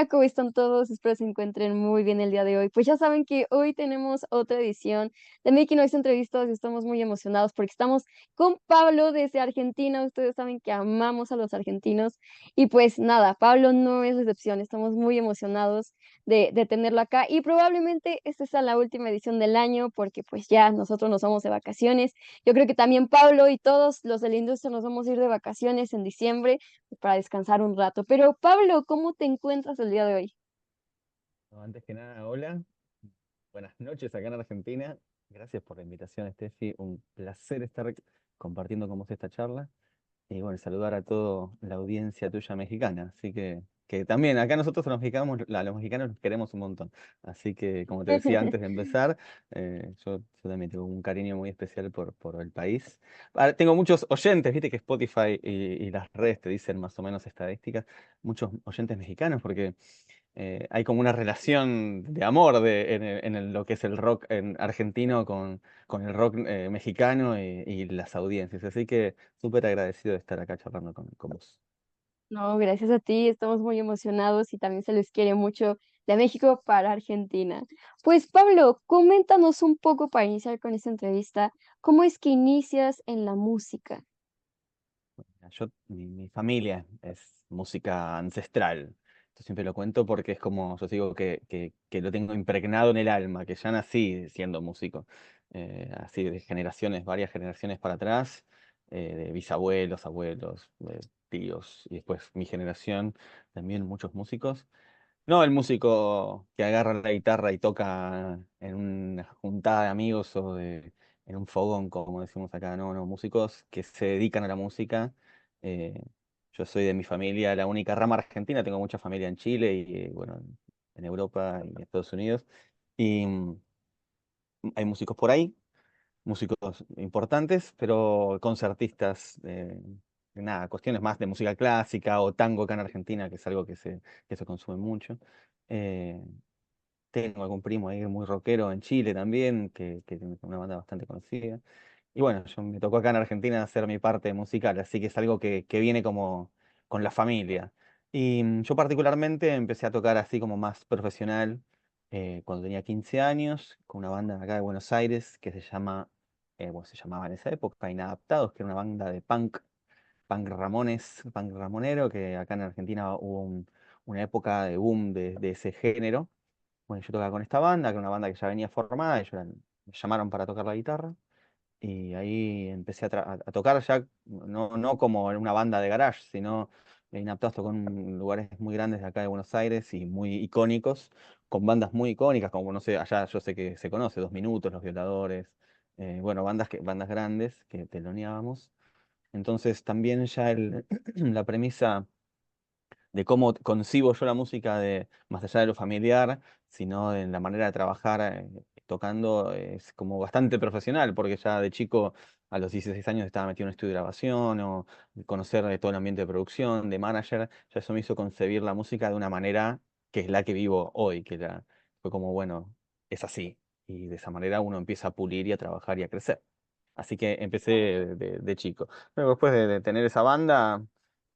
Hola, ¿cómo están todos? Espero se encuentren muy bien el día de hoy. Pues ya saben que hoy tenemos otra edición de Making Noise Entrevistas y estamos muy emocionados porque estamos con Pablo desde Argentina. Ustedes saben que amamos a los argentinos y pues nada, Pablo no es la excepción. Estamos muy emocionados de tenerlo acá y probablemente esta sea la última edición del año porque pues ya nosotros nos vamos de vacaciones. Yo creo que también Pablo y todos los de la industria nos vamos a ir de vacaciones en diciembre para descansar un rato. Pero Pablo, ¿cómo te encuentras el día de hoy? No, antes que nada, hola, buenas noches acá en Argentina. Gracias por la invitación, Steffi. Un placer estar compartiendo con vos esta charla. Y bueno, saludar a toda la audiencia tuya mexicana. Así que también acá nosotros los mexicanos los queremos un montón. Así que, como te decía antes de empezar, yo también tengo un cariño muy especial por el país. Ahora, tengo muchos oyentes, viste que Spotify y las redes te dicen más o menos estadísticas, muchos oyentes mexicanos, porque hay como una relación de amor lo que es el rock en argentino con el rock mexicano y las audiencias. Así que súper agradecido de estar acá charlando con vos. No, gracias a ti, estamos muy emocionados y también se les quiere mucho de México para Argentina. Pues Pablo, coméntanos un poco para iniciar con esta entrevista, ¿cómo es que inicias en la música? Mi familia es música ancestral. Esto siempre lo cuento porque es como, yo digo que lo tengo impregnado en el alma, que ya nací siendo músico. Así de generaciones, varias generaciones para atrás, de bisabuelos, abuelos, tíos, y después mi generación, también muchos músicos. No el músico que agarra la guitarra y toca en una juntada de amigos en un fogón, como decimos acá, no, no, músicos que se dedican a la música. Eh, yo soy de mi familia, la única rama argentina, tengo mucha familia en Chile y bueno, en Europa y en Estados Unidos. Y hay músicos por ahí, músicos importantes, pero concertistas, nada, cuestiones más de música clásica o tango acá en Argentina, que es algo que se consume mucho. Eh, Tengo algún primo ahí muy rockero en Chile también, que tiene una banda bastante conocida. Y bueno, yo me tocó acá en Argentina hacer mi parte musical, así que es algo que viene como con la familia. Y yo particularmente empecé a tocar así como más profesional cuando tenía 15 años, con una banda acá de Buenos Aires que bueno, se llamaba en esa época Inadaptados, que era una banda de punk Ramones, punk ramonero, que acá en Argentina hubo una época de boom de ese género. Bueno, yo tocaba con esta banda, que era una banda que ya venía formada, me llamaron para tocar la guitarra. Y ahí empecé a tocar ya, no como en una banda de garage, sino Inaptos tocó en lugares muy grandes de acá de Buenos Aires y muy icónicos, con bandas muy icónicas, como no sé, allá yo sé que se conoce, Dos Minutos, Los Violadores, bueno, bandas grandes que teloneábamos. Entonces también ya la premisa de cómo concibo yo la música más allá de lo familiar, sino en la manera de trabajar tocando, es como bastante profesional, porque ya de chico a los 16 años estaba metido en un estudio de grabación o conocer todo el ambiente de producción, de manager, ya eso me hizo concebir la música de una manera que es la que vivo hoy, fue como, bueno, es así, y de esa manera uno empieza a pulir y a trabajar y a crecer. Así que empecé de chico. Luego, después de tener esa banda,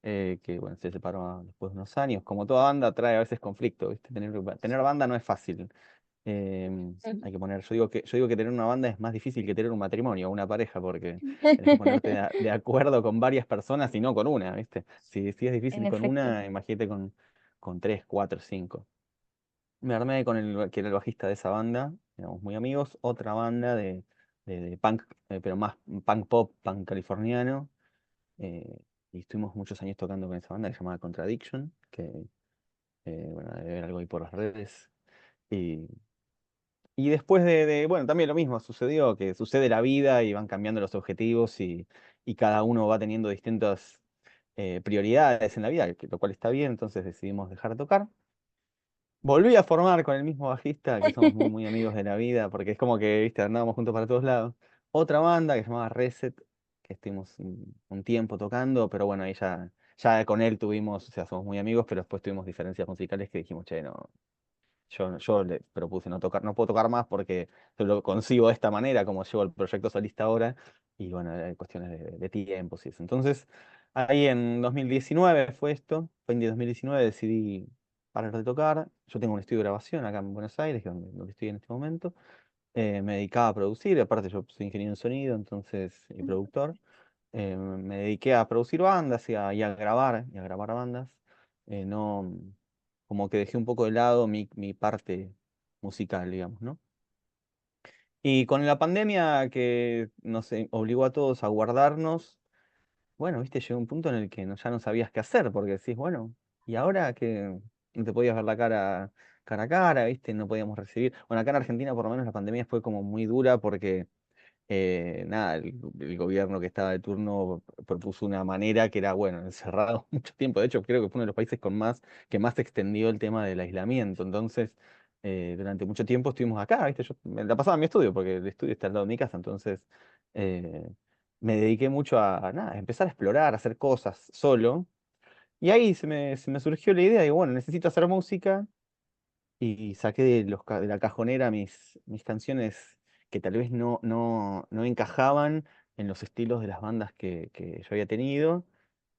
que bueno, se separó después de unos años. Como toda banda trae a veces conflicto, ¿viste? Tener banda no es fácil. Hay que poner, yo digo que tener una banda es más difícil que tener un matrimonio o una pareja, porque tenés que ponerte de acuerdo con varias personas y no con una, ¿viste? Si es En difícil con efecto. una, imagínate con tres, cuatro, cinco. Me armé con que era el bajista de esa banda, éramos muy amigos, otra banda de punk, pero más punk pop, punk californiano. eh, y estuvimos muchos años tocando con esa banda que se llamaba Contradiction, que bueno, debe haber algo ahí por las redes. Y, y después bueno, también lo mismo sucedió, que sucede la vida y van cambiando los objetivos y cada uno va teniendo distintas prioridades en la vida, lo cual está bien, entonces decidimos dejar de tocar. Volví a formar con el mismo bajista, que somos muy, muy amigos de la vida, porque es como que, viste, andábamos juntos para todos lados. Otra banda que se llamaba Reset, que estuvimos un tiempo tocando, pero bueno, ahí ya con él tuvimos, o sea, somos muy amigos, pero después tuvimos diferencias musicales que dijimos, che, no, yo le propuse no tocar, no puedo tocar más porque yo lo concibo de esta manera, como llevo el proyecto solista ahora, y bueno, hay cuestiones de tiempos y eso. Entonces, ahí en 2019 fue esto, fue en 2019 decidí parar de tocar. Yo tengo un estudio de grabación acá en Buenos Aires, que es donde estoy en este momento. Me dedicaba a producir, aparte yo soy ingeniero en sonido, entonces, y productor. Me dediqué a producir bandas y a grabar bandas. No, como que dejé un poco de lado mi parte musical, digamos, ¿no? Y con la pandemia que nos obligó a todos a guardarnos, bueno, viste, llegó un punto en el que ya no sabías qué hacer, porque decís, bueno, ¿y ahora que no te podías ver la cara a cara, viste? No podíamos recibir. Bueno, acá en Argentina por lo menos la pandemia fue como muy dura porque nada, el gobierno que estaba de turno propuso una manera que era, bueno, encerrado mucho tiempo. De hecho, creo que fue uno de los países que más extendió el tema del aislamiento. Entonces, durante mucho tiempo estuvimos acá, ¿viste? Yo me la pasaba en mi estudio, porque el estudio está al lado de mi casa. Entonces, eh, me dediqué mucho a, nada, a empezar a explorar, a hacer cosas solo. Y ahí se me surgió la idea, digo, bueno, necesito hacer música y saqué de la cajonera mis canciones que tal vez no encajaban en los estilos de las bandas que yo había tenido,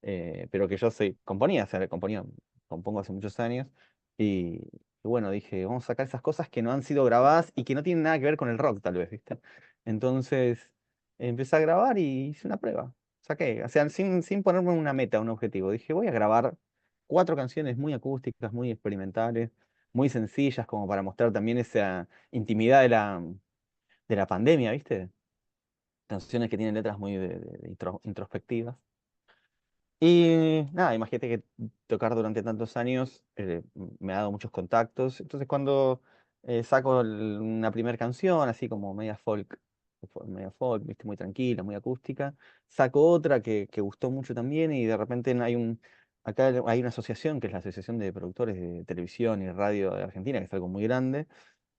pero que yo componía, o sea, compongo hace muchos años, y bueno, dije, vamos a sacar esas cosas que no han sido grabadas y que no tienen nada que ver con el rock, tal vez, ¿viste? Entonces, empecé a grabar y hice una prueba. Saqué, o sea, sin ponerme una meta, un objetivo. Dije, voy a grabar 4 canciones muy acústicas, muy experimentales, muy sencillas, como para mostrar también esa intimidad de la pandemia, ¿viste? Canciones que tienen letras muy introspectivas. Y nada, imagínate que tocar durante tantos años me ha dado muchos contactos. Entonces cuando saco una primera canción, así como media folk, ¿viste? Muy tranquila, muy acústica, saco otra que gustó mucho también y de repente acá hay una asociación que es la Asociación de Productores de Televisión y Radio de Argentina, que es algo muy grande.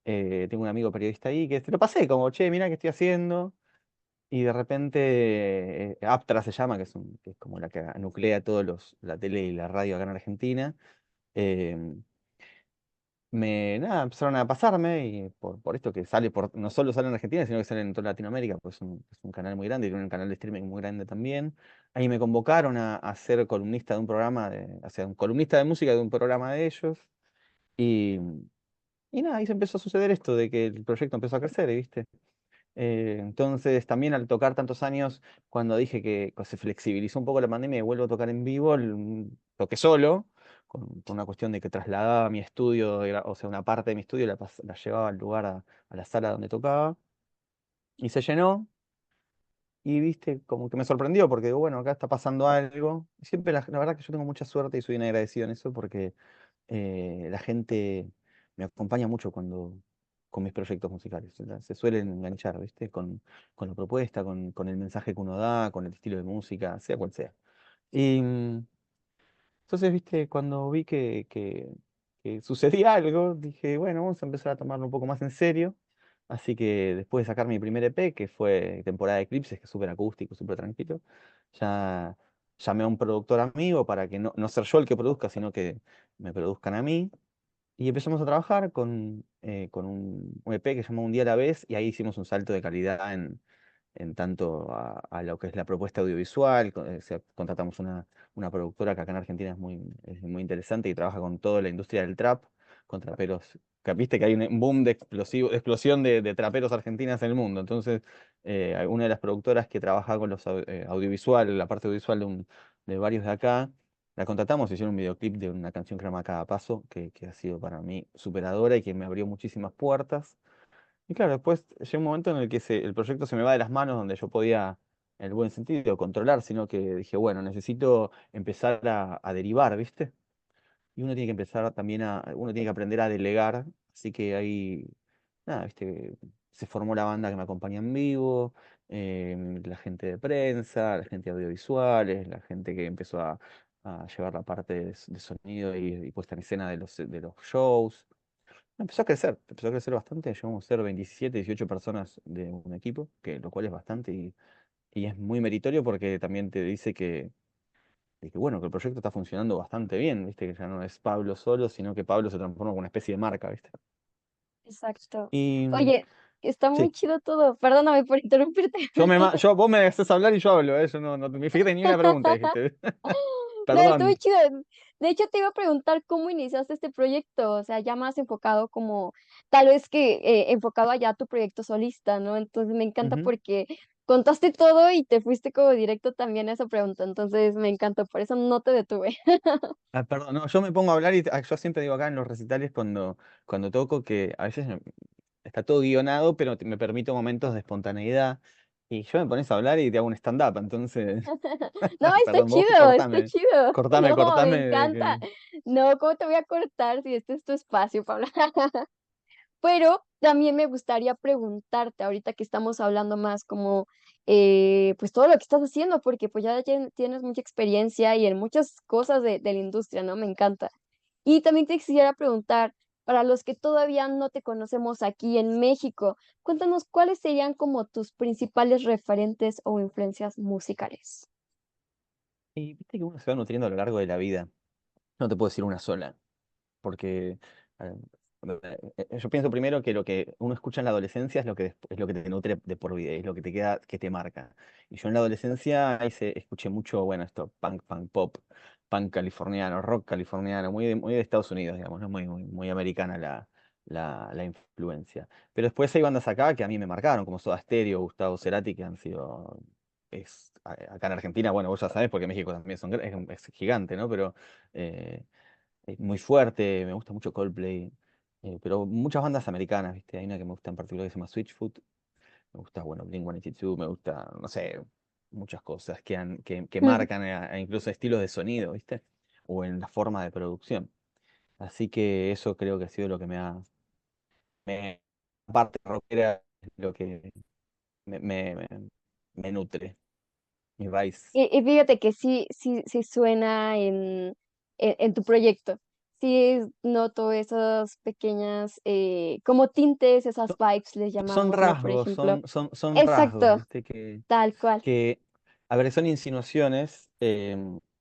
Tengo un amigo periodista ahí que se lo pasé como, che, mira qué estoy haciendo. Y de repente, Aptra se llama, que es como la que nuclea la tele y la radio acá en Argentina. em, Nada, empezaron a pasarme y por esto que no solo sale en Argentina, sino que sale en toda Latinoamérica, pues es un canal muy grande, tiene un canal de streaming muy grande también. Ahí me convocaron a ser columnista de un programa, o sea, un columnista de música de un programa de ellos. Y, y nada, ahí se empezó a suceder esto de que el proyecto empezó a crecer, ¿viste? Entonces, también al tocar tantos años, cuando dije que se flexibilizó un poco la pandemia y vuelvo a tocar en vivo, toqué solo, con una cuestión de que trasladaba mi estudio, o sea, una parte de mi estudio la llevaba al lugar, a la sala donde tocaba, y se llenó, y viste, como que me sorprendió, porque digo, bueno, acá está pasando algo. Y siempre, la verdad que yo tengo mucha suerte y soy bien agradecido en eso, porque la gente me acompaña mucho con mis proyectos musicales. O sea, se suelen enganchar, ¿viste? Con la propuesta, con el mensaje que uno da, con el estilo de música, sea cual sea. Y entonces, ¿viste? Cuando vi que sucedía algo, dije, bueno, vamos a empezar a tomarlo un poco más en serio. Así que después de sacar mi primer EP, que fue Temporada de Eclipses, que es súper acústico, súper tranquilo, ya llamé a un productor amigo para que no ser yo el que produzca, sino que me produzcan a mí. Y empezamos a trabajar con un EP que se llama Un día a la vez, y ahí hicimos un salto de calidad en tanto a lo que es la propuesta audiovisual. O sea, contratamos una productora que acá en Argentina es muy interesante y trabaja con toda la industria del trap, con traperos. Viste que hay un boom de explosión de traperos argentinas en el mundo. Entonces, una de las productoras que trabaja con audiovisual, la parte audiovisual de varios de acá, la contratamos, hicieron un videoclip de una canción que se llama Cada Paso, que ha sido para mí superadora y que me abrió muchísimas puertas. Y claro, después llega un momento en el que el proyecto se me va de las manos, donde yo podía, en el buen sentido, controlar, sino que dije, bueno, necesito empezar a derivar, ¿viste? Y uno tiene que empezar también uno tiene que aprender a delegar, así que ahí, nada, ¿viste? Se formó la banda que me acompaña en vivo, la gente de prensa, la gente de audiovisuales, la gente que empezó a llevar la parte de sonido y puesta en escena de los shows. Empezó a crecer bastante, llegamos a ser 27, 18 personas de un equipo, lo cual es bastante y es muy meritorio porque también te dice de que, bueno, que el proyecto está funcionando bastante bien, ¿viste? Que ya no es Pablo solo, sino que Pablo se transforma en una especie de marca, ¿viste? Exacto. Y Oye, está muy sí, chido todo. Perdóname por interrumpirte. vos me haces hablar y yo hablo, ¿eh? Yo no me fijé ni una pregunta, dijiste. No, está muy Perdón. chido. De hecho, te iba a preguntar cómo iniciaste este proyecto, o sea, ya más enfocado como, tal vez que, enfocado allá a tu proyecto solista, ¿no? Entonces, me encanta Ujú. porque contaste todo y te fuiste como directo también a esa pregunta, entonces me encantó, por eso no te detuve. Ah, perdón, no, yo me pongo a hablar y yo siempre digo acá en los recitales cuando toco que a veces está todo guionado, pero me permito momentos de espontaneidad. Y yo me pones a hablar y te hago un stand-up, entonces, No, está perdón, vos chido, está cortame, chido. cortame, No, me cortame de encanta. que... No, ¿cómo te voy a cortar si este es tu espacio para hablar? Pero también me gustaría preguntarte, ahorita que estamos hablando más como, pues todo lo que estás haciendo, porque pues ya tienes mucha experiencia y en muchas cosas de la industria, ¿no? Me encanta. Y también te quisiera preguntar, para los que todavía no te conocemos aquí en México, cuéntanos cuáles serían como tus principales referentes o influencias musicales. Y viste que uno se va nutriendo a lo largo de la vida. No te puedo decir una sola. Porque eh, yo pienso primero que lo que uno escucha en la adolescencia es lo que, es lo que te nutre de por vida, es lo que te queda, que te marca. Y yo en la adolescencia ahí escuché mucho, bueno, esto, punk pop, punk californiano, rock californiano, muy de Estados Unidos, digamos, ¿no? Muy americana la influencia. Pero después hay bandas acá que a mí me marcaron, como Soda Stereo, Gustavo Cerati, que han sido... acá en Argentina, bueno, vos ya sabés, porque México también es gigante, ¿no? Pero es muy fuerte, me gusta mucho Coldplay, pero muchas bandas americanas, ¿viste? Hay una que me gusta en particular que se llama Switchfoot, me gusta, bueno, Blink-182, me gusta, no sé, muchas cosas que marcan incluso estilos de sonido, ¿viste? O en la forma de producción. Así que eso creo que ha sido lo que la parte rockera, es lo que me, me, me- me nutre, mi raíz. Y fíjate que sí suena en tu proyecto. Sí noto esas pequeñas, como tintes, esas Son, vibes les son llamamos, ¿no? Por rasgos, ejemplo. son rasgos, Exacto, ¿viste? Que tal cual. que, a ver, son insinuaciones,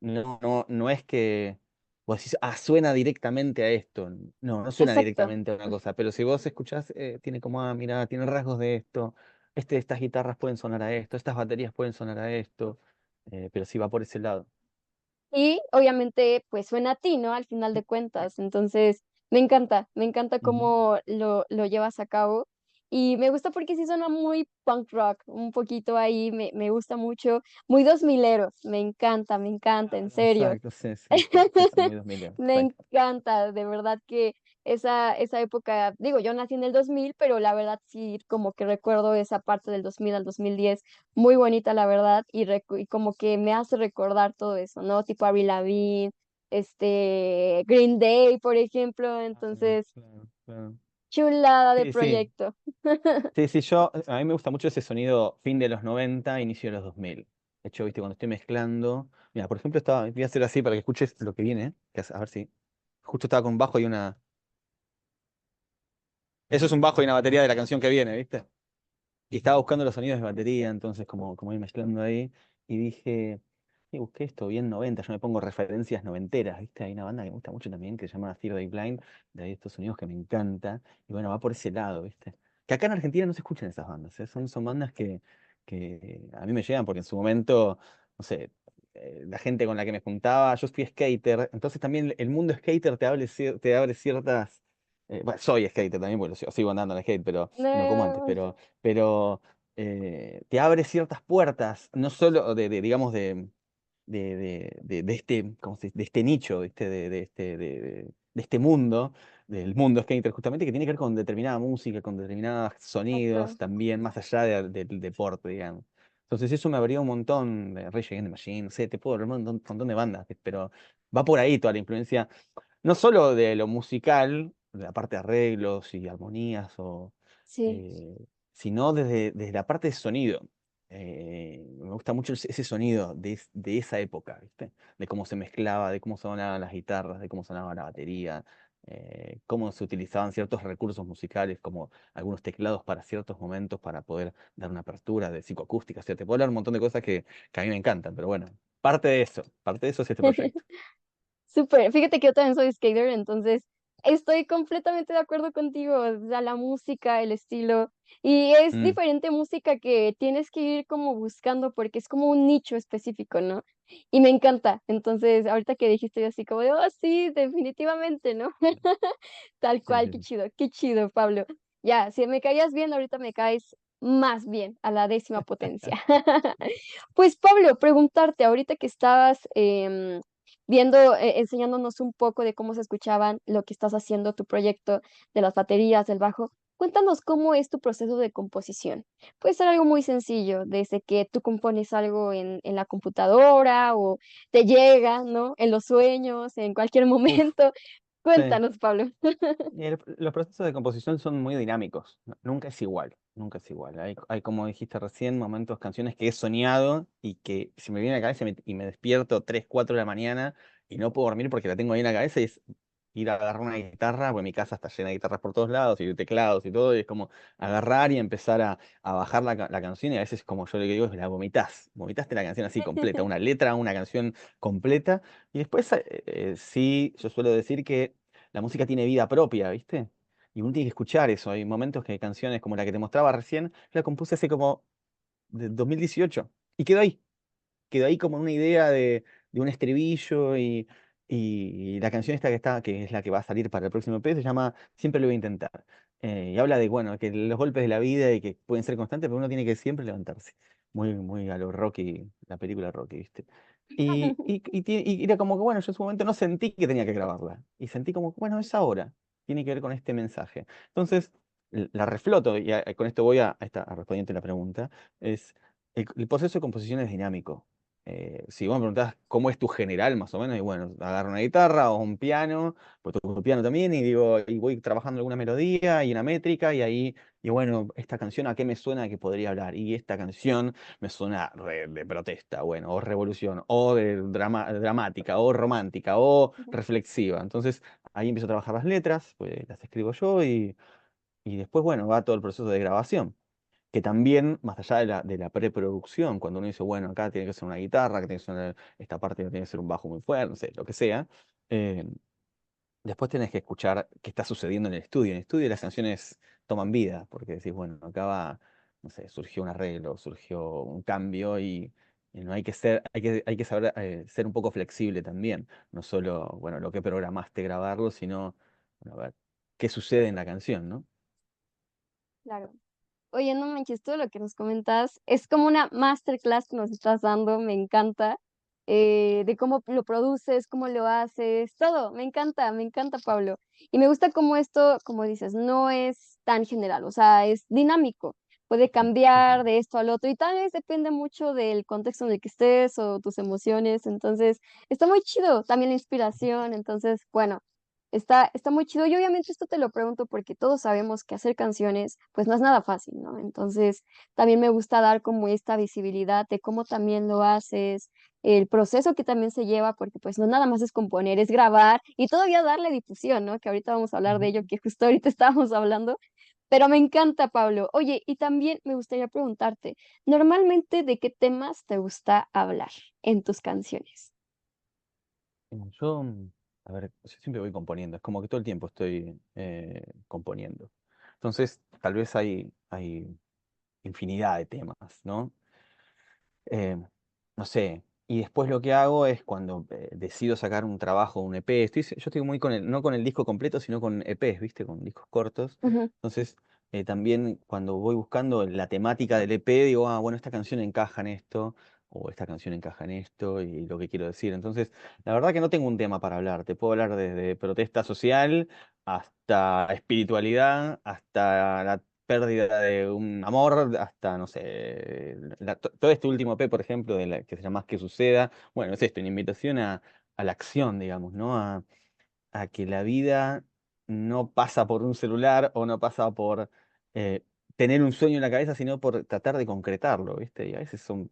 no es que vos decís, ah, suena directamente a esto. No, no suena Exacto. directamente a una cosa, pero si vos escuchás, tiene como, ah, mira, tiene rasgos de esto, estas guitarras pueden sonar a esto, estas baterías pueden sonar a esto, pero sí va por ese lado. Y obviamente, pues suena a ti, ¿no? Al final de cuentas. Entonces, me encanta Ujú. cómo lo llevas a cabo. Y me gusta porque sí suena muy punk rock, un poquito ahí, me gusta mucho, muy dos mileros, me encanta, en Claro, serio. exacto, sí, sí, sí, sí, son muy 2000, Me tal cual. encanta, de verdad que esa época, digo, yo nací en el 2000, pero la verdad sí, como que recuerdo esa parte del 2000 al 2010 muy bonita, la verdad, y como que me hace recordar todo eso, ¿no? Tipo Avril Lavigne, Green Day, por ejemplo, Claro, entonces, claro, claro. chulada de Sí, sí, proyecto. sí, sí, a mí me gusta mucho ese sonido fin de los 90, inicio de los 2000. De hecho, viste, cuando estoy mezclando, mira, por ejemplo, voy a hacer así para que escuches lo que viene, a ver si, justo estaba con bajo y eso es un bajo y una batería de la canción que viene, ¿viste? Y estaba buscando los sonidos de batería, entonces como ir mezclando ahí, y dije, busqué esto bien 90, yo me pongo referencias noventeras, ¿viste? Hay una banda que me gusta mucho también, que se llama Third Eye Blind, de ahí estos sonidos que me encanta, y bueno, va por ese lado, ¿viste? Que acá en Argentina no se escuchan esas bandas, ¿eh? Son bandas que a mí me llegan, porque en su momento, no sé, la gente con la que me juntaba, yo fui skater, entonces también el mundo skater te abre ciertas... bueno, soy skater también, porque sigo andando en skate, pero no como antes, No, pero te abre ciertas puertas, no solo digamos, de este, de este nicho, ¿viste? De este mundo, del mundo skater, justamente, que tiene que ver con determinada música, con determinados sonidos, exacto. también más allá del deporte, digamos. Entonces eso me abrió un montón de Rage Against the Machine, no sé, te puedo hablar un montón de bandas, pero va por ahí toda la influencia, no solo de lo musical, de la parte de arreglos y armonías, Sí, eh, sino desde la parte de sonido. Me gusta mucho ese sonido de esa época, ¿viste? De cómo se mezclaba, de cómo sonaban las guitarras, de cómo sonaba la batería, cómo se utilizaban ciertos recursos musicales, como algunos teclados para ciertos momentos para poder dar una apertura de psicoacústica. O sea, te puedo hablar un montón de cosas que a mí me encantan, pero bueno, parte de eso es este proyecto. súper. Fíjate que yo también soy skater, entonces estoy completamente de acuerdo contigo. O sea, la música, el estilo. Y es Mm, diferente música que tienes que ir como buscando porque es como un nicho específico, ¿no? Y me encanta. Entonces, ahorita que dijiste yo así como de, oh, sí, definitivamente, ¿no? Tal Sí, cual, sí, sí. qué chido, Pablo. Ya, si me caías bien, ahorita me caes más bien, a la décima potencia. Pues, Pablo, preguntarte, ahorita que estabas viendo, enseñándonos un poco de cómo se escuchaban lo que estás haciendo, tu proyecto de las baterías, del bajo, cuéntanos cómo es tu proceso de composición. Puede ser algo muy sencillo, desde que tú compones algo en la computadora o te llega, ¿no? En los sueños, en cualquier Uf, momento. sí. Cuéntanos, Pablo. Y los procesos de composición son muy dinámicos, nunca es igual, nunca es igual. Hay, como dijiste recién, momentos, canciones que he soñado y que se me viene a la cabeza y me despierto 3 4 de la mañana y no puedo dormir porque la tengo ahí en la cabeza y es ir a agarrar una guitarra, porque mi casa está llena de guitarras por todos lados y de teclados y todo, y es como agarrar y empezar a bajar la canción y a veces como yo le digo, es la vomitas, vomitaste la canción así completa, una letra, una canción completa. Y después sí, yo suelo decir que la música tiene vida propia, ¿viste? Y uno tiene que escuchar eso. Hay momentos que canciones como la que te mostraba recién, yo la compuse hace como de 2018 y quedó ahí como una idea de un estribillo y la canción esta que es la que va a salir para el próximo EP, se llama Siempre lo voy a intentar. Y habla de, bueno, que los golpes de la vida y que pueden ser constantes, pero uno tiene que siempre levantarse. Muy, muy a lo Rocky, la película Rocky, ¿viste? Y era como que, bueno, yo en su momento no sentí que tenía que grabarla. Y sentí como, bueno, es ahora. Tiene que ver con este mensaje. Entonces, la refloto, y con esto voy a respondiente la pregunta, es el proceso de composición es dinámico. Si vos me preguntás cómo es tu general, más o menos, y bueno, agarro una guitarra o un piano, pues toco el piano también, y digo, y voy trabajando alguna melodía y una métrica, y ahí, y bueno, esta canción a qué me suena que podría hablar, y esta canción me suena de protesta, bueno, o revolución, o de dramática, o romántica, o reflexiva. Entonces, ahí empiezo a trabajar las letras, pues las escribo yo, y después, bueno, va todo el proceso de grabación que también, más allá de la preproducción, cuando uno dice, bueno, acá tiene que ser una guitarra, que tiene que ser esta parte tiene que ser un bajo muy fuerte, no sé, lo que sea, eh, después tenés que escuchar qué está sucediendo en el estudio. En el estudio las canciones toman vida, porque decís, bueno, acá va, no sé, surgió un arreglo, surgió un cambio y no hay que ser, hay que saber ser un poco flexible también. No solo, bueno, lo que programaste grabarlo, sino, bueno, a ver, qué sucede en la canción, ¿no? Claro. Oye, no manches, todo lo que nos comentas es como una masterclass que nos estás dando, me encanta, de cómo lo produces, cómo lo haces, todo, me encanta, Pablo. Y me gusta cómo esto, como dices, no es tan general, o sea, es dinámico, puede Ujú, ujú. cambiar de esto al otro y tal vez depende mucho del contexto en el que estés o tus emociones, entonces está muy chido, también la inspiración, entonces, bueno. Está muy chido y obviamente esto te lo pregunto porque todos sabemos que hacer canciones, pues, no es nada fácil, ¿no? Entonces, también me gusta dar como esta visibilidad de cómo también lo haces, el proceso que también se lleva, porque, pues, no nada más es componer, es grabar y todavía darle difusión, ¿no? Que ahorita vamos a hablar de Ujú. ello, que justo ahorita estábamos hablando, pero me encanta, Pablo. Oye, y también me gustaría preguntarte, normalmente, ¿de qué temas te gusta hablar en tus canciones? Yo, a ver, yo siempre voy componiendo, es como que todo el tiempo estoy componiendo. Entonces, tal vez hay infinidad de temas, ¿no? Eh, no sé, y después lo que hago es cuando decido sacar un trabajo, un EP, yo estoy muy no con el disco completo, sino con EPs, ¿viste? Con discos cortos. Ujú. Entonces, también cuando voy buscando la temática del EP, digo, ah, bueno, esta canción encaja en esto, o esta canción encaja en esto, y lo que quiero decir. Entonces, la verdad que no tengo un tema para hablar, te puedo hablar desde protesta social hasta espiritualidad, hasta la pérdida de un amor, hasta, no sé, todo este último P, por ejemplo, que se llama Más que suceda, bueno, es esto, una invitación a la acción, digamos, ¿no? A que la vida no pasa por un celular o no pasa por tener un sueño en la cabeza, sino por tratar de concretarlo, ¿viste? Y a veces son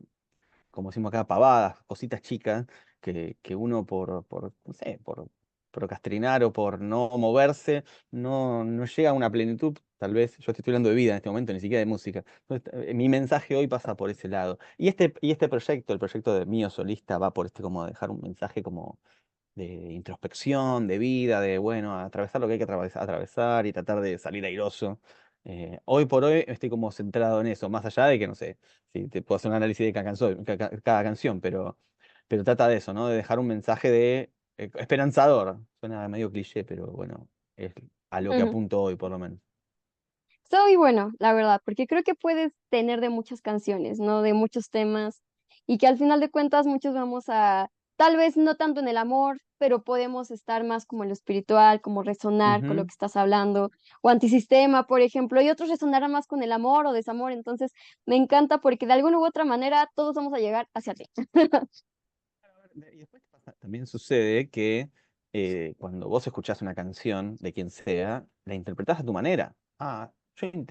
como decimos acá, pavadas, cositas chicas, que uno no sé, por procrastinar o por no moverse, no llega a una plenitud. Tal vez, yo te estoy hablando de vida en este momento, ni siquiera de música. Entonces, mi mensaje hoy pasa por ese lado. Y este proyecto, el proyecto de mío solista, va por como dejar un mensaje como de introspección, de vida, de, bueno, atravesar lo que hay que atravesar y tratar de salir airoso. Hoy por hoy estoy como centrado en eso, más allá de que, no sé, si te puedo hacer un análisis de cada canción, pero pero trata de eso, ¿no? De dejar un mensaje de esperanzador. Suena medio cliché, pero bueno, es a lo que Ujú. apunto hoy, por lo menos. Está muy bueno, la verdad, porque creo que puedes tener de muchas canciones, ¿no? De muchos temas, y que al final de cuentas muchos vamos a, tal vez no tanto en el amor, pero podemos estar más como en lo espiritual, como resonar con lo Ujú. que estás hablando, o antisistema, por ejemplo, y otros resonarán más con el amor o desamor. Entonces, me encanta porque de alguna u otra manera todos vamos a llegar hacia ti. Y después también sucede que cuando vos escuchás una canción de quien sea, la interpretás a tu manera. Ah,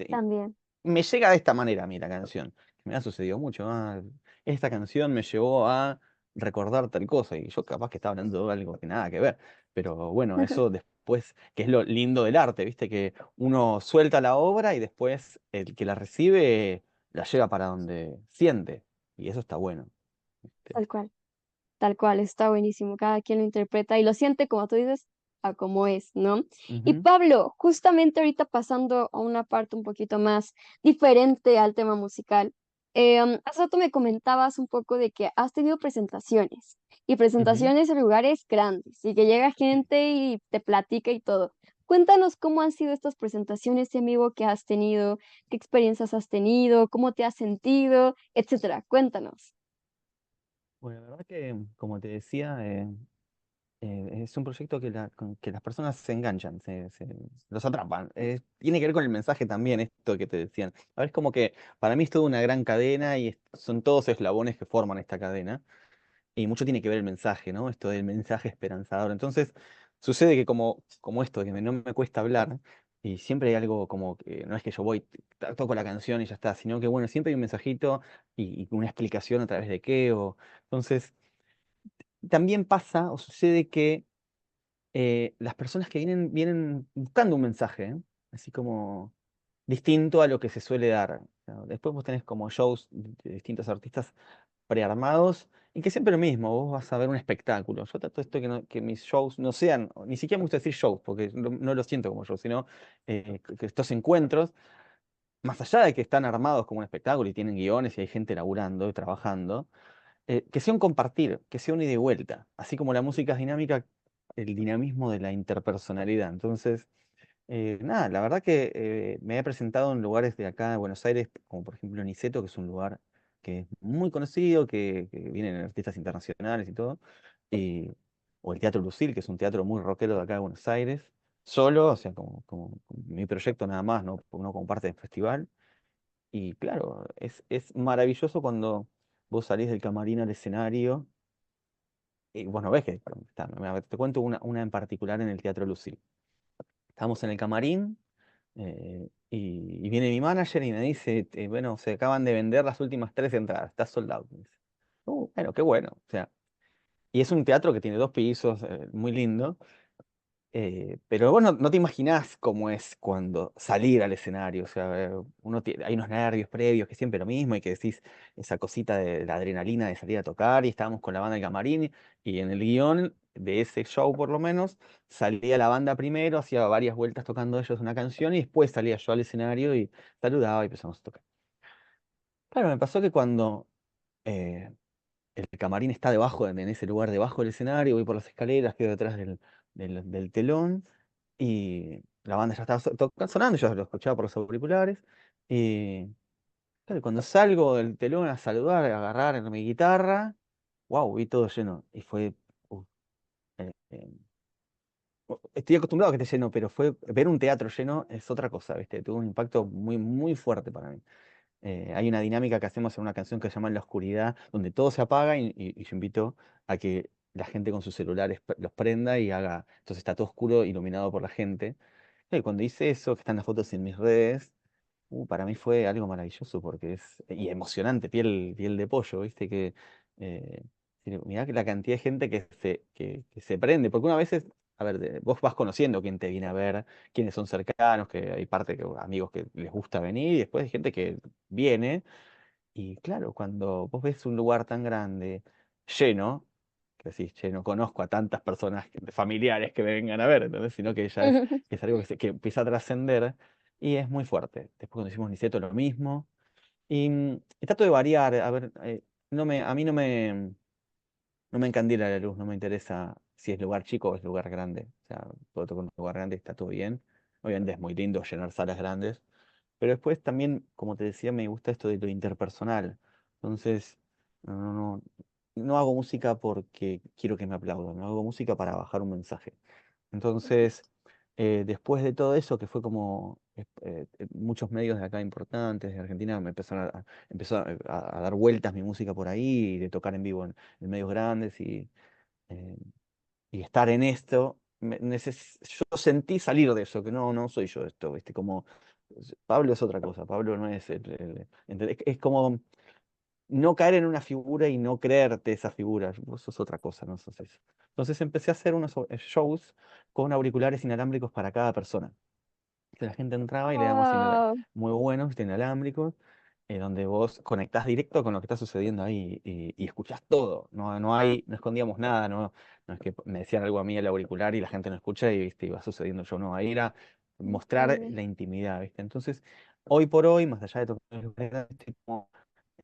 También. me llega de esta manera a mí la canción. Me ha sucedido mucho. Ah, esta canción me llevó a recordar tal cosa. Y yo capaz que estaba hablando de algo que nada que ver. Pero bueno, eso después, que es lo lindo del arte, ¿viste? Que uno suelta la obra y después el que la recibe la lleva para donde siente. Y eso está bueno. ¿Viste? Tal cual. Tal cual, está buenísimo. Cada quien lo interpreta y lo siente, como tú dices, a como es, ¿no? Y Ujú, Pablo, justamente ahorita pasando a una parte un poquito más diferente al tema musical, hace rato me comentabas un poco de que has tenido presentaciones y ujú. presentaciones en lugares grandes y que llega gente y te platica y todo. Cuéntanos cómo han sido estas presentaciones en vivo que has tenido, qué experiencias has tenido, cómo te has sentido, etcétera. Cuéntanos. Bueno, la verdad que, como te decía, es un proyecto con que las personas se enganchan, los atrapan. Tiene que ver con el mensaje también, esto que te decían. A ver, es como que para mí es toda una gran cadena y son todos eslabones que forman esta cadena. Y mucho tiene que ver el mensaje, ¿no? Esto del mensaje esperanzador. Entonces, sucede que como esto, que no me cuesta hablar, y siempre hay algo como que no es que yo voy, toco la canción y ya está, sino que bueno, siempre hay un mensajito y una explicación a través de qué. Entonces, también pasa o sucede que las personas que vienen buscando un mensaje, ¿eh? Así como distinto a lo que se suele dar. O sea, después vos tenés como shows de distintos artistas prearmados y que siempre lo mismo, vos vas a ver un espectáculo. Yo trato esto que mis shows no sean, ni siquiera me gusta decir shows, porque no lo siento como shows, sino que estos encuentros, más allá de que están armados como un espectáculo y tienen guiones y hay gente laburando y trabajando, que sea un compartir, que sea un ida y vuelta. Así como la música es dinámica, el dinamismo de la interpersonalidad. Entonces, nada, la verdad que me he presentado en lugares de acá de Buenos Aires, como por ejemplo Niceto, que es un lugar que es muy conocido, que vienen artistas internacionales y todo, y- o el Teatro Lucil, que es un teatro muy rockero de acá de Buenos Aires, solo, o sea, como mi proyecto nada más, no como parte del festival. Y claro, es maravilloso cuando vos salís del camarín al escenario, y vos no ves que te cuento una en particular en el Teatro Lucil. Estábamos en el camarín. Y viene mi manager y me dice, bueno, se acaban de vender las últimas 3 entradas, está sold out. Me dice. Bueno, qué bueno. O sea, y es un teatro que tiene 2 pisos, muy lindo. Pero vos no te imaginás cómo es cuando salir al escenario. O sea, hay unos nervios previos que siempre lo mismo y que decís esa cosita de la adrenalina de salir a tocar y estábamos con la banda del camarín y en el guión de ese show por lo menos salía la banda primero, hacía varias vueltas tocando ellos una canción y después salía yo al escenario y saludaba y empezamos a tocar. Claro, me pasó que cuando eh, el camarín está en ese lugar debajo del escenario, voy por las escaleras, quedo detrás del telón y la banda ya estaba sonando, yo lo escuchaba por los auriculares y claro, cuando salgo del telón a saludar, a agarrar mi guitarra, wow, vi todo lleno y fue, uf, eh, eh, estoy acostumbrado a que esté lleno, pero fue ver un teatro lleno es otra cosa, ¿viste? Tuvo un impacto muy, muy fuerte para mí. Hay una dinámica que hacemos en una canción que se llama En la oscuridad, donde todo se apaga y yo invito a que la gente con sus celulares los prenda y haga, entonces está todo oscuro, iluminado por la gente. Y cuando hice eso, que están las fotos en mis redes, para mí fue algo maravilloso porque y emocionante, piel de pollo, ¿viste? Eh, mirá que la cantidad de gente que se prende, porque una vez a ver, vos vas conociendo quién te viene a ver, quiénes son cercanos, que hay parte que amigos que les gusta venir, y después hay gente que viene, y claro, cuando vos ves un lugar tan grande, lleno, que decís, che, no conozco a tantas personas familiares que me vengan a ver, ¿entendés? Sino que ya es algo que empieza a trascender y es muy fuerte. Después cuando hicimos Niceto lo mismo. Y trato de variar, a ver, a mí no me. no me encandila la luz, no me interesa si es lugar chico o es lugar grande. O sea, puedo tocar un lugar grande y está todo bien. Obviamente es muy lindo llenar salas grandes, pero después también, como te decía, me gusta esto de lo interpersonal. Entonces, no, no, no, no hago música porque quiero que me aplaudan, no hago música para bajar un mensaje. Entonces, después de todo eso, que fue como muchos medios de acá importantes de Argentina me empezaron empezó a dar vueltas mi música por ahí, y de tocar en vivo en medios grandes eh, y estar en esto, yo sentí salir de eso, que no, no soy yo esto, ¿viste? Como Pablo es otra cosa, Pablo no es es como no caer en una figura y no creerte esa figura. Vos sos otra cosa, no sos eso. Entonces empecé a hacer unos shows con auriculares inalámbricos para cada persona. Que la gente entraba y le damos Wow, muy buenos, inalámbricos, donde vos conectás directo con lo que está sucediendo ahí y escuchás todo. No, no escondíamos nada, no es que me decían algo a mí el auricular y la gente no escucha y, ¿viste? Y va sucediendo yo, no. Ahí era mostrar increíble. la intimidad, ¿viste? Entonces, hoy por hoy, más allá de tocar en lugares grandes, estoy como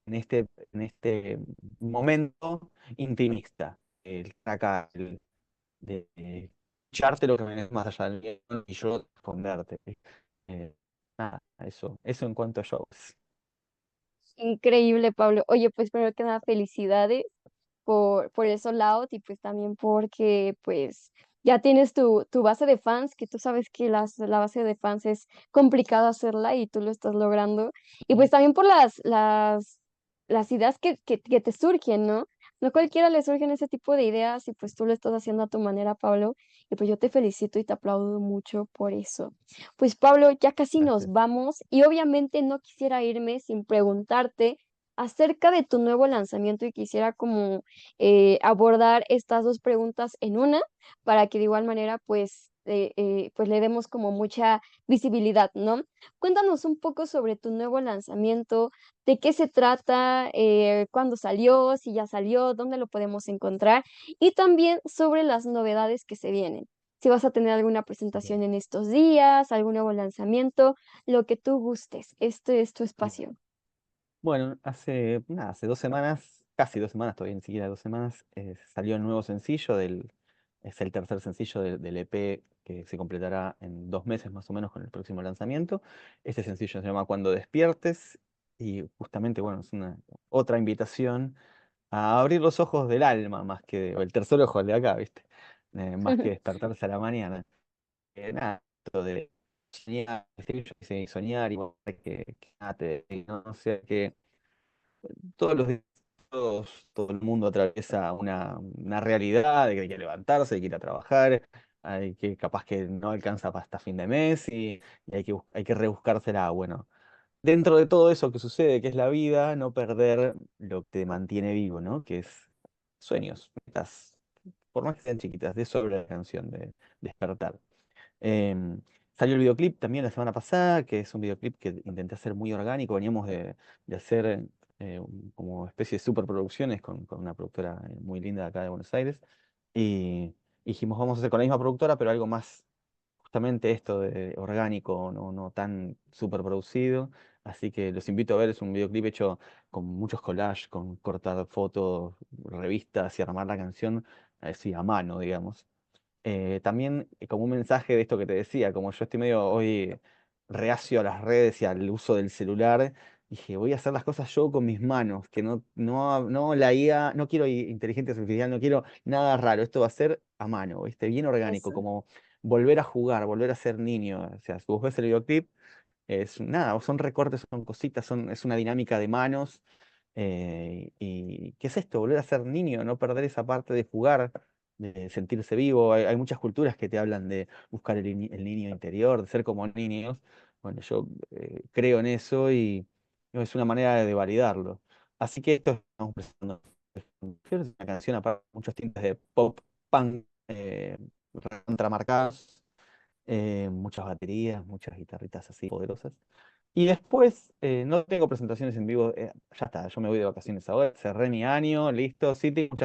en este momento intimista, el estar acá, el de escucharte lo que me más allá del miedo y yo responderte. Eh, nada, eso en cuanto a shows. Increíble, Pablo. Oye, pues primero que nada, felicidades por esos lados y pues también porque pues ya tienes tu base de fans, que tú sabes que la base de fans es complicado hacerla y tú lo estás logrando. Y pues también por las ideas que te surgen, ¿no? No cualquiera le surgen ese tipo de ideas y pues tú lo estás haciendo a tu manera, Pablo. Y pues yo te felicito y te aplaudo mucho por eso. Pues Pablo, ya casi nos Gracias. vamos y obviamente no quisiera irme sin preguntarte acerca de tu nuevo lanzamiento y quisiera como abordar estas dos preguntas en una para que de igual manera pues le demos como mucha visibilidad, ¿no? Cuéntanos un poco sobre tu nuevo lanzamiento, de qué se trata, cuándo salió, si ya salió, dónde lo podemos encontrar y también sobre las novedades que se vienen. Si vas a tener alguna presentación Bien. en estos días, algún nuevo lanzamiento, lo que tú gustes. Este es tu espacio. Bueno, hace 2 semanas, casi 2 semanas, todavía ni siquiera 2 semanas, salió el nuevo sencillo es el tercer sencillo del EP que se completará en 2 meses más o menos con el próximo lanzamiento. Este sencillo se llama Cuando despiertes y justamente, bueno, es una otra invitación a abrir los ojos del alma más que, o el tercer ojo el de acá, ¿viste? Más que despertarse a la mañana. Nada, esto de soñar, ¿viste? Yo qué sé, soñar y bueno, que nada ¿no? O sea que todos los días, todo el mundo atraviesa una realidad de que hay que levantarse, hay que ir a trabajar, hay que capaz que no alcanza para hasta fin de mes y hay que rebuscársela. Bueno, dentro de todo eso que sucede, que es la vida, no perder lo que te mantiene vivo, ¿no? Que es sueños, metas, por más que sean chiquitas, de eso habla la canción de despertar. Em, Salió el videoclip también la semana pasada, que es un videoclip que intenté hacer muy orgánico. Veníamos de hacer como especie de superproducciones con una productora muy linda de acá de Buenos Aires. Y dijimos, vamos a hacer con la misma productora, pero algo más, justamente esto de orgánico, no, no tan superproducido. Así que los invito a ver, es un videoclip hecho con muchos collages, con cortar fotos, revistas y armar la canción así a mano, digamos. También como un mensaje de esto que te decía, como yo estoy medio hoy reacio a las redes y al uso del celular, dije, voy a hacer las cosas yo con mis manos, que no la IA, no quiero inteligencia artificial, no quiero nada raro, esto va a ser a mano, ¿viste? Bien orgánico, Eso. como volver a jugar, volver a ser niño. O sea, si vos ves el videoclip, es nada, son recortes, son cositas, es una dinámica de manos. ¿Y qué es esto? Volver a ser niño, no perder esa parte de jugar, de sentirse vivo. Hay muchas culturas que te hablan de buscar el niño interior, de ser como niños. Bueno, yo creo en eso y no, es una manera de validarlo. Así que esto estamos presentando. Es una canción aparte, muchos tintes de pop, punk, recontramarcados, muchas baterías, muchas guitarritas así poderosas. Y después, no tengo presentaciones en vivo, ya está, yo me voy de vacaciones ahora, cerré mi año, listo, sí, tengo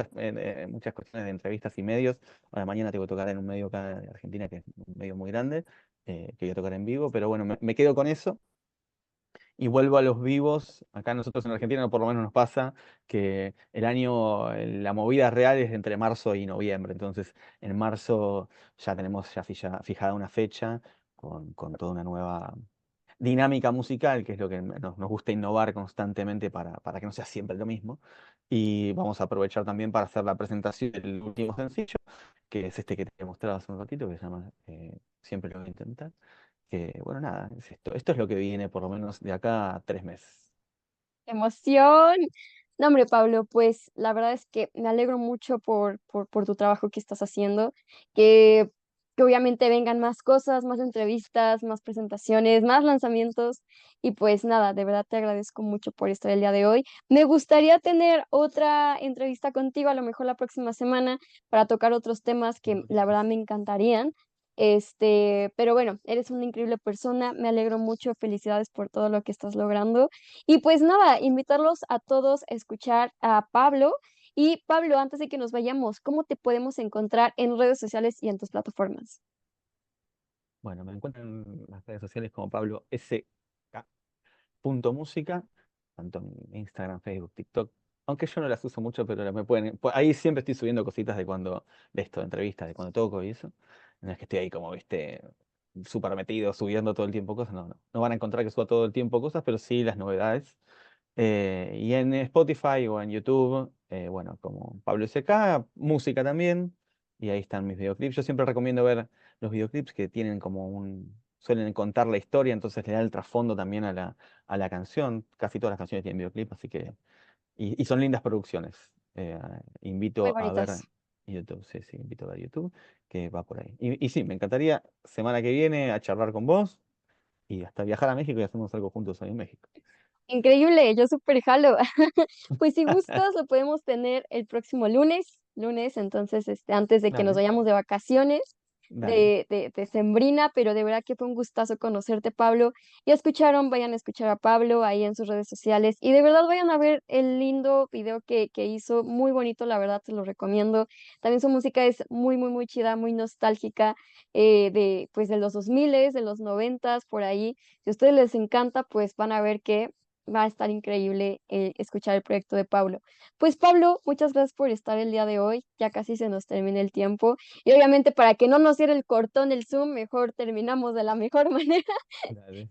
muchas cuestiones de entrevistas y medios. Ahora mañana tengo que tocar en un medio acá de Argentina, que es un medio muy grande, que voy a tocar en vivo, pero bueno, me quedo con eso y vuelvo a los vivos. Acá nosotros en Argentina por lo menos nos pasa que el año, la movida real es entre marzo y noviembre. Entonces en marzo ya tenemos ya fijada una fecha con toda una nueva dinámica musical, que es lo que nos gusta innovar constantemente para que no sea siempre lo mismo. Y vamos a aprovechar también para hacer la presentación del último sencillo, que es este que te he mostrado hace un ratito, que se llama Siempre lo voy a intentar. Que bueno, nada, es esto. Esto es lo que viene por lo menos de acá a 3 meses. ¡Emoción! No, hombre, Pablo, pues la verdad es que me alegro mucho por tu trabajo que estás haciendo, que, que obviamente vengan más cosas, más entrevistas, más presentaciones, más lanzamientos. Y pues nada, de verdad te agradezco mucho por estar el día de hoy. Me gustaría tener otra entrevista contigo, a lo mejor la próxima semana, para tocar otros temas que Cuando la verdad quieras. me encantarían. Pero bueno, eres una increíble persona, me alegro mucho, felicidades por todo lo que estás logrando. Y pues nada, invitarlos a todos a escuchar a Pablo. Y Pablo, antes de que nos vayamos, ¿cómo te podemos encontrar en redes sociales y en tus plataformas? Bueno, me encuentran en las redes sociales como Pablo SK.música, tanto en Instagram, Facebook, TikTok. Aunque yo no las uso mucho, pero me pueden. Ahí siempre estoy subiendo cositas de esto, de entrevistas, de cuando toco y eso. No es que estoy ahí como, viste, súper metido, subiendo todo el tiempo cosas. No, no. No van a encontrar que suba todo el tiempo cosas, pero sí las novedades. Y en Spotify o en YouTube, bueno, como Pablo SK, música también, y ahí están mis videoclips. Yo siempre recomiendo ver los videoclips que tienen suelen contar la historia, entonces le da el trasfondo también a la canción. Casi todas las canciones tienen videoclip, así que, y son lindas producciones. Muy Invito a ver bonitas. YouTube, sí, sí, invito a ver YouTube, que va por ahí. Y sí, me encantaría semana que viene a charlar con vos y hasta viajar a México y hacemos algo juntos ahí en México. Increíble, yo súper jalo. Pues si gustas, lo podemos tener el próximo lunes, entonces, antes de que nos Dale, vayamos de vacaciones, dale. de Sembrina, pero de verdad que fue un gustazo conocerte, Pablo. Ya escucharon, vayan a escuchar a Pablo ahí en sus redes sociales y de verdad vayan a ver el lindo video que hizo, muy bonito, la verdad, te lo recomiendo. También su música es muy, muy, muy chida, muy nostálgica, pues de los 2000, de los 90, por ahí. Si a ustedes les encanta, pues van a ver que va a estar increíble escuchar el proyecto de Pablo. Pues Pablo, muchas gracias por estar el día de hoy. Ya casi se nos termina el tiempo. Y obviamente para que no nos diera el cortón el Zoom, mejor terminamos de la mejor manera. Dale.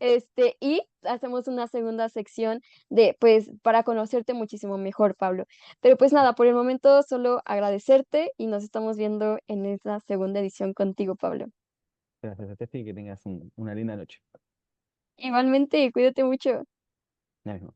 Y hacemos una segunda sección pues, para conocerte muchísimo mejor, Pablo. Pero pues nada, por el momento solo agradecerte y nos estamos viendo en esa segunda edición contigo, Pablo. Gracias, Steffi, que tengas una linda noche. Igualmente, cuídate mucho. Ya mismo.